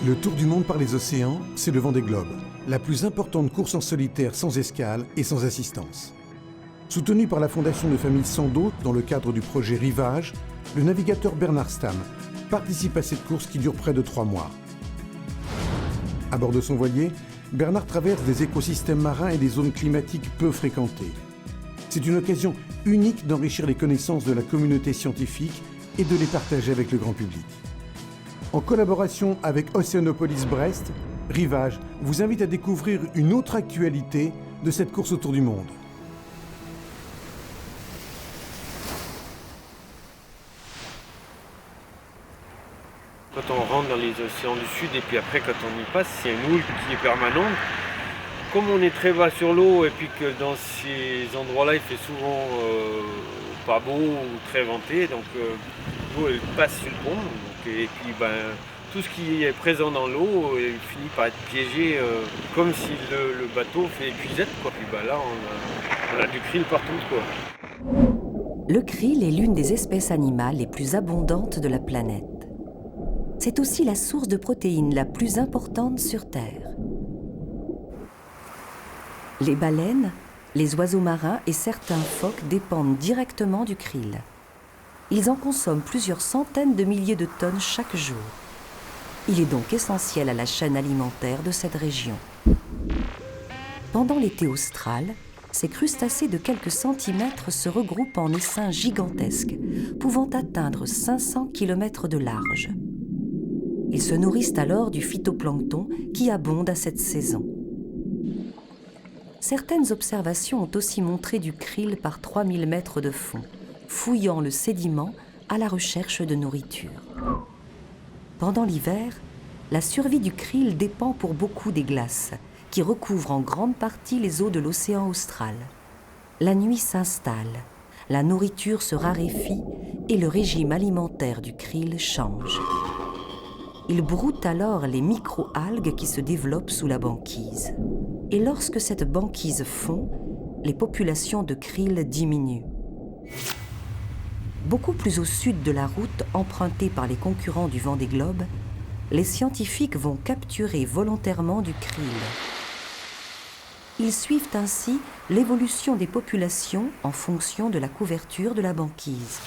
Le Tour du monde par les océans, c'est le Vendée Globe, la plus importante course en solitaire sans escale et sans assistance. Soutenu par la fondation de famille Sando dans le cadre du projet Rivage, le navigateur Bernard Stamm participe à cette course qui dure près de 3 mois. À bord de son voilier, Bernard traverse des écosystèmes marins et des zones climatiques peu fréquentées. C'est une occasion unique d'enrichir les connaissances de la communauté scientifique et de les partager avec le grand public. En collaboration avec Océanopolis Brest, Rivage vous invite à découvrir une autre actualité de cette course autour du monde. Quand on rentre dans les océans du Sud et puis après quand on y passe, c'est une houle qui est permanente. Comme on est très bas sur l'eau et puis que dans ces endroits-là il fait souvent pas beau ou très venté, donc l'eau elle passe sur le pont. Et puis tout ce qui est présent dans l'eau finit par être piégé comme si le bateau fait épuisette, quoi. Puis là on a du krill partout, quoi. Le krill est l'une des espèces animales les plus abondantes de la planète. C'est aussi la source de protéines la plus importante sur Terre. Les baleines, les oiseaux marins et certains phoques dépendent directement du krill. Ils en consomment plusieurs centaines de milliers de tonnes chaque jour. Il est donc essentiel à la chaîne alimentaire de cette région. Pendant l'été austral, ces crustacés de quelques centimètres se regroupent en essaims gigantesques, pouvant atteindre 500 km de large. Ils se nourrissent alors du phytoplancton qui abonde à cette saison. Certaines observations ont aussi montré du krill par 3000 mètres de fond, fouillant le sédiment à la recherche de nourriture. Pendant l'hiver, la survie du krill dépend pour beaucoup des glaces, qui recouvrent en grande partie les eaux de l'océan austral. La nuit s'installe, la nourriture se raréfie et le régime alimentaire du krill change. Il broute alors les micro-algues qui se développent sous la banquise. Et lorsque cette banquise fond, les populations de krill diminuent. Beaucoup plus au sud de la route empruntée par les concurrents du Vendée Globe, les scientifiques vont capturer volontairement du krill. Ils suivent ainsi l'évolution des populations en fonction de la couverture de la banquise.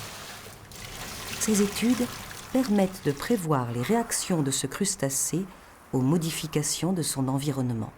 Ces études permettent de prévoir les réactions de ce crustacé aux modifications de son environnement.